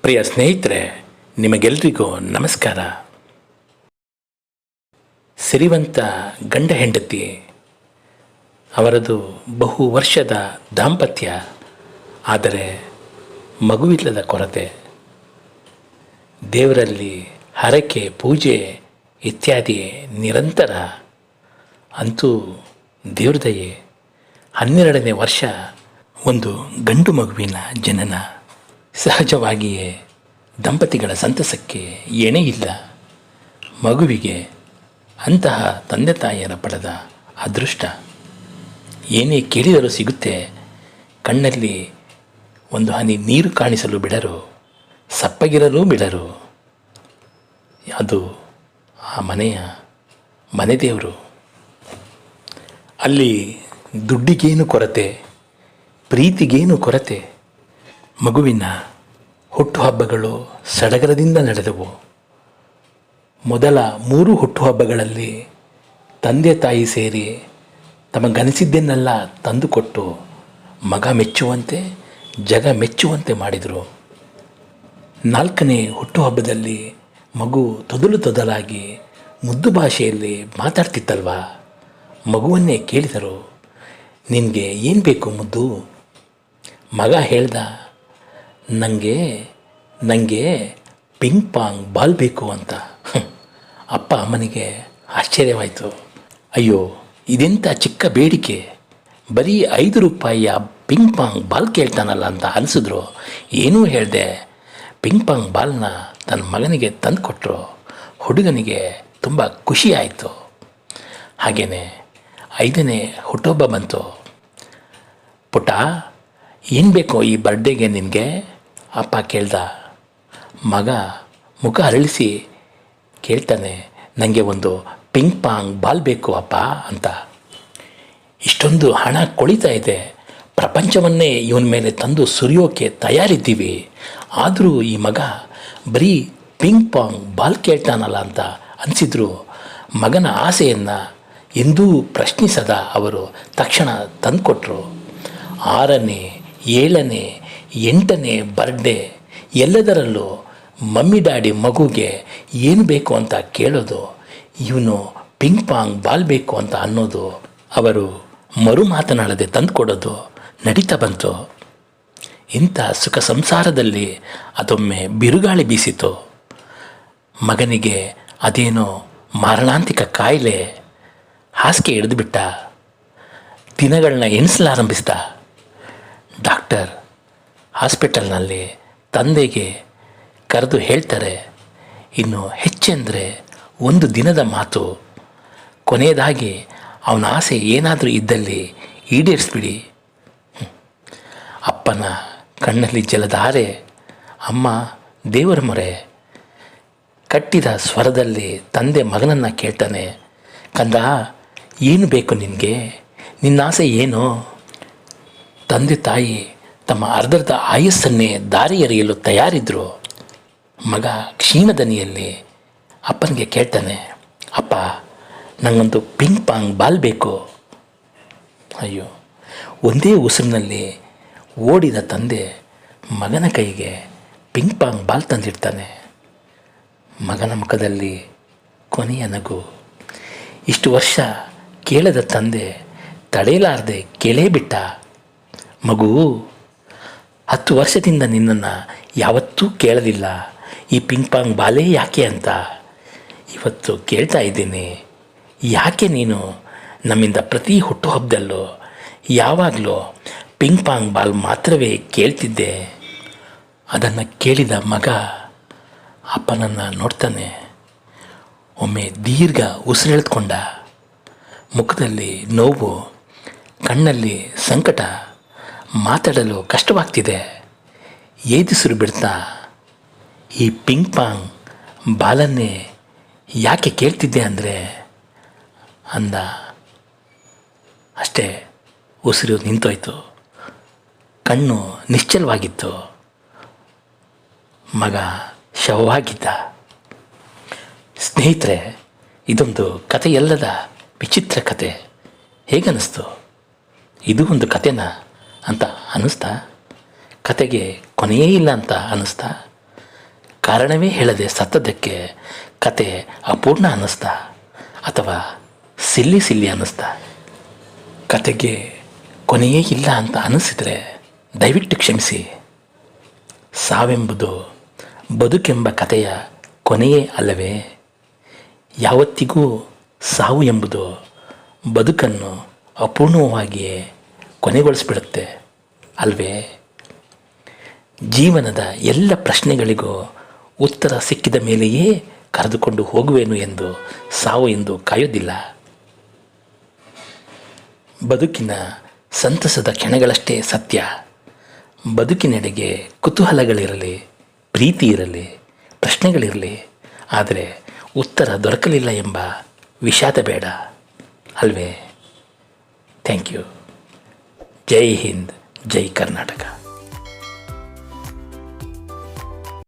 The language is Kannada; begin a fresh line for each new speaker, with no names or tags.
ಪ್ರಿಯ ಸ್ನೇಹಿತರೆ, ನಿಮಗೆಲ್ರಿಗೂ ನಮಸ್ಕಾರ. ಸಿರಿವಂತ ಗಂಡ ಹೆಂಡತಿ ಅವರದು ಬಹು ವರ್ಷದ ದಾಂಪತ್ಯ, ಆದರೆ ಮಗುವಿಲ್ಲದ ಕೊರತೆ. ದೇವರಲ್ಲಿ ಹರಕೆ ಪೂಜೆ ಇತ್ಯಾದಿ ನಿರಂತರ. ಅಂತೂ ದೇವ್ರ ದಯೆ 12ನೇ ವರ್ಷ ಒಂದು ಗಂಡು ಮಗುವಿನ ಜನನ. ಸಹಜವಾಗಿಯೇ ದಂಪತಿಗಳ ಸಂತಸಕ್ಕೆ ಎಣೆಯಿಲ್ಲ. ಮಗುವಿಗೆ ಅಂತಹ ತಂದೆ ತಾಯಿಯರ ಪಡೆದ ಅದೃಷ್ಟ ಏನೇ ಕೇಳಿದರೂ ಸಿಗುತ್ತೆ. ಕಣ್ಣಲ್ಲಿ ಒಂದು ಹನಿ ನೀರು ಕಾಣಿಸಲು ಬಿಡರು, ಸಪ್ಪಗಿರಲು ಬಿಡರು. ಅದು ಆ ಮನೆಯ ಮನೆದೇವರು. ಅಲ್ಲಿ ದುಡ್ಡಿಗೇನು ಕೊರತೆ, ಪ್ರೀತಿಗೇನು ಕೊರತೆ. ಮಗುವಿನ ಹುಟ್ಟುಹಬ್ಬಗಳು ಸಡಗರದಿಂದ ನಡೆದವು. ಮೊದಲ 3 ಹುಟ್ಟುಹಬ್ಬಗಳಲ್ಲಿ ತಂದೆ ತಾಯಿ ಸೇರಿ ತಮಗನಿಸಿದ್ದನ್ನೆಲ್ಲ ತಂದುಕೊಟ್ಟು ಮಗ ಮೆಚ್ಚುವಂತೆ, ಜಗ ಮೆಚ್ಚುವಂತೆ ಮಾಡಿದರು. 4ನೇ ಹುಟ್ಟುಹಬ್ಬದಲ್ಲಿ ಮಗು ತೊದಲಾಗಿ ಮುದ್ದು ಭಾಷೆಯಲ್ಲಿ ಮಾತಾಡ್ತಿತ್ತಲ್ವ. ಮಗುವನ್ನೇ ಕೇಳಿದರು, ನಿನಗೆ ಏನು ಬೇಕು ಮುದ್ದು? ಮಗ ಹೇಳ್ದ, ನನಗೆ ಪಿಂಗ್ ಪಾಂಗ್ ಬಾಲ್ ಬೇಕು ಅಂತ. ಅಪ್ಪ ಅಮ್ಮನಿಗೆ ಆಶ್ಚರ್ಯವಾಯಿತು. ಅಯ್ಯೋ, ಇದೆಂಥ ಚಿಕ್ಕ ಬೇಡಿಕೆ, ಬರೀ 5 ರೂಪಾಯಿಯ ಪಿಂಗ್ ಪಾಂಗ್ ಬಾಲ್ ಕೇಳ್ತಾನಲ್ಲ ಅಂತ ಅನಿಸಿದ್ರು. ಏನೂ ಹೇಳಿದೆ ಪಿಂಗ್ ಪಾಂಗ್ ಬಾಲ್ನ ತನ್ನ ಮಗನಿಗೆ ತಂದು ಕೊಟ್ಟರು. ಹುಡುಗನಿಗೆ ತುಂಬ ಖುಷಿಯಾಯಿತು. ಹಾಗೆಯೇ 5ನೇ ಹುಟ್ಟುಹಬ್ಬ ಬಂತು. ಪುಟ್ಟ, ಏನು ಬೇಕೋ ಈ ಬರ್ಡೇಗೆ ನಿನಗೆ? ಅಪ್ಪ ಕೇಳ್ದ. ಮಗ ಮುಖ ಅರಳಿಸಿ ಕೇಳ್ತಾನೆ, ನನಗೆ ಒಂದು ಪಿಂಗ್ ಪಾಂಗ್ ಬಾಲ್ ಬೇಕು ಅಪ್ಪ ಅಂತ. ಇಷ್ಟೊಂದು ಹಣ ಕೊಳಿತಾ ಇದೆ, ಪ್ರಪಂಚವನ್ನೇ ಇವನ ಮೇಲೆ ತಂದು ಸುರಿಯೋಕೆ ತಯಾರಿದ್ದೀವಿ. ಆದರೂ ಈ ಮಗ ಬರೀ ಪಿಂಗ್ ಪಾಂಗ್ ಬಾಲ್ ಕೇಳ್ತಾನಲ್ಲ ಅಂತ ಅನಿಸಿದ್ರು. ಮಗನ ಆಸೆಯನ್ನು ಎಂದೂ ಪ್ರಶ್ನಿಸದ ಅವರು ತಕ್ಷಣ ತಂದುಕೊಟ್ರು. 6ನೇ 7ನೇ 8ನೇ ಬರ್ಡೇ ಎಲ್ಲದರಲ್ಲೂ ಮಮ್ಮಿ ಡ್ಯಾಡಿ ಮಗುಗೆ ಏನು ಬೇಕು ಅಂತ ಕೇಳೋದು, ಇವನು ಪಿಂಗ್ ಪಾಂಗ್ ಬಾಲ್ ಬೇಕು ಅಂತ ಅನ್ನೋದು, ಅವರು ಮರು ಮಾತನಾಡದೆ ತಂದುಕೊಡೋದು ನಡೀತಾ ಬಂತು. ಇಂಥ ಸುಖ ಸಂಸಾರದಲ್ಲಿ ಅದೊಮ್ಮೆ ಬಿರುಗಾಳಿ ಬೀಸಿತು. ಮಗನಿಗೆ ಅದೇನೋ ಮಾರಣಾಂತಿಕ ಕಾಯಿಲೆ ಹಾಸಿಗೆ ಹಿಡಿದುಬಿಟ್ಟ. ದಿನಗಳನ್ನ ಎಣಿಸಲಾರಂಭಿಸಿದ. ಡಾಕ್ಟರ್ ಹಾಸ್ಪಿಟಲ್ನಲ್ಲಿ ತಂದೆಗೆ ಕರೆದು ಹೇಳ್ತಾರೆ, ಇನ್ನು ಹೆಚ್ಚೆಂದರೆ 1 ದಿನದ ಮಾತು. ಕೊನೆಯದಾಗಿ ಅವನ ಆಸೆ ಏನಾದರೂ ಇದ್ದಲ್ಲಿ ಈಡೇರಿಸ್ಬಿಡಿ. ಅಪ್ಪನ ಕಣ್ಣಲ್ಲಿ ಜಲಧಾರೆ, ಅಮ್ಮ ದೇವರ ಮೊರೆ. ಕಟ್ಟಿದ ಸ್ವರದಲ್ಲಿ ತಂದೆ ಮಗನನ್ನು ಕೇಳ್ತಾನೆ, ಕಂದ, ಏನು ಬೇಕು ನಿನಗೆ? ನಿನ್ನ ಆಸೆ ಏನು? ತಂದೆ ತಾಯಿ ತಮ್ಮ ಅರ್ಧರ್ಧ ಆಯಸ್ಸನ್ನೇ ದಾರಿ ಎರೆಯಲು ತಯಾರಿದ್ರು. ಮಗ ಕ್ಷೀಣದನಿಯಲ್ಲಿ ಅಪ್ಪನಿಗೆ ಕೇಳ್ತಾನೆ, ಅಪ್ಪ, ನನಗೊಂದು ಪಿಂಗ್ ಪಾಂಗ್ ಬಾಲ್ ಬೇಕು. ಅಯ್ಯೋ, ಒಂದೇ ಉಸಿರಿನಲ್ಲಿ ಓಡಿದ ತಂದೆ ಮಗನ ಕೈಗೆ ಪಿಂಗ್ ಪಾಂಗ್ ಬಾಲ್ ತಂದಿಡ್ತಾನೆ. ಮಗನ ಮುಖದಲ್ಲಿ ಕೊನೆಯ ನಗು. ಇಷ್ಟು ವರ್ಷ ಕೇಳದ ತಂದೆ ತಡೆಯಲಾರದೆ ಕೇಳೇಬಿಟ್ಟ. ಮಗು, 10 ವರ್ಷದಿಂದ ನಿನ್ನನ್ನು ಯಾವತ್ತೂ ಕೇಳಲಿಲ್ಲ ಈ ಪಿಂಗ್ ಪಾಂಗ್ ಬಾಲೇ ಯಾಕೆ ಅಂತ. ಇವತ್ತು ಕೇಳ್ತಾ ಇದ್ದೀನಿ. ಯಾಕೆ ನೀನು ನಮ್ಮಿಂದ ಪ್ರತಿ ಹುಟ್ಟುಹಬ್ಬದಲ್ಲೂ ಯಾವಾಗಲೂ ಪಿಂಗ್ ಪಾಂಗ್ ಬಾಲ್ ಮಾತ್ರವೇ ಕೇಳ್ತಿದ್ದೆ? ಅದನ್ನು ಕೇಳಿದ ಮಗ ಅಪ್ಪನನ್ನು ನೋಡ್ತಾನೆ. ಒಮ್ಮೆ ದೀರ್ಘ ಉಸಿರೆಳೆದುಕೊಂಡ. ಮುಖದಲ್ಲಿ ನೋವು, ಕಣ್ಣಲ್ಲಿ ಸಂಕಟ. ಮಾತಾಡಲು ಕಷ್ಟವಾಗ್ತಿದೆ. ಏದಿಸಿರು ಬಿಡ್ತಾ, ಈ ಪಿಂಗ್ ಪಾಂಗ್ ಬಾಲನ್ನೇ ಯಾಕೆ ಕೇಳ್ತಿದ್ದೆ ಅಂದರೆ ಅಂದ. ಅಷ್ಟೇ, ಉಸಿರು ನಿಂತೋಯ್ತು. ಕಣ್ಣು ನಿಶ್ಚಲವಾಗಿತ್ತು. ಮಗ ಶವವಾಗಿದ್ದ. ಸ್ನೇಹಿತರೆ, ಇದೊಂದು ಕಥೆಯಲ್ಲದ ವಿಚಿತ್ರ ಕತೆ. ಹೇಗನ್ನಿಸ್ತು? ಇದು ಒಂದು ಕಥೆನಾ ಅಂತ ಅನ್ನಿಸ್ತಾ? ಕತೆಗೆ ಕೊನೆಯೇ ಇಲ್ಲ ಅಂತ ಅನ್ನಿಸ್ತಾ? ಕಾರಣವೇ ಹೇಳದೆ ಸತ್ತದಕ್ಕೆ ಕತೆ ಅಪೂರ್ಣ ಅನ್ನಿಸ್ತಾ ಅಥವಾ ಸಿಲ್ಲಿ ಸಿಲ್ಲಿ ಅನ್ನಿಸ್ತಾ? ಕತೆಗೆ ಕೊನೆಯೇ ಇಲ್ಲ ಅಂತ ಅನ್ನಿಸಿದರೆ ದಯವಿಟ್ಟು ಕ್ಷಮಿಸಿ. ಸಾವೆಂಬುದು ಬದುಕೆಂಬ ಕಥೆಯ ಕೊನೆಯೇ ಅಲ್ಲವೇ? ಯಾವತ್ತಿಗೂ ಸಾವು ಎಂಬುದು ಬದುಕನ್ನು ಅಪೂರ್ಣವಾಗಿಯೇ ಕೊನೆಗೊಳಿಸ್ಬಿಡುತ್ತೆ ಅಲ್ವೇ? ಜೀವನದ ಎಲ್ಲ ಪ್ರಶ್ನೆಗಳಿಗೂ ಉತ್ತರ ಸಿಕ್ಕಿದ ಮೇಲೆಯೇ ಕರೆದುಕೊಂಡು ಹೋಗುವೆನು ಎಂದು ಸಾವು ಎಂದು ಕಾಯೋದಿಲ್ಲ. ಬದುಕಿನ ಸಂತಸದ ಕ್ಷಣಗಳಷ್ಟೇ ಸತ್ಯ. ಬದುಕಿನೆಡೆಗೆ ಕುತೂಹಲಗಳಿರಲಿ, ಪ್ರೀತಿ ಇರಲಿ, ಪ್ರಶ್ನೆಗಳಿರಲಿ, ಆದರೆ ಉತ್ತರ ದೊರಕಲಿಲ್ಲ ಎಂಬ ವಿಷಾದ ಬೇಡ ಅಲ್ವೇ? Thank you. ಜೈ ಹಿಂದ್, ಜೈ ಕರ್ನಾಟಕ.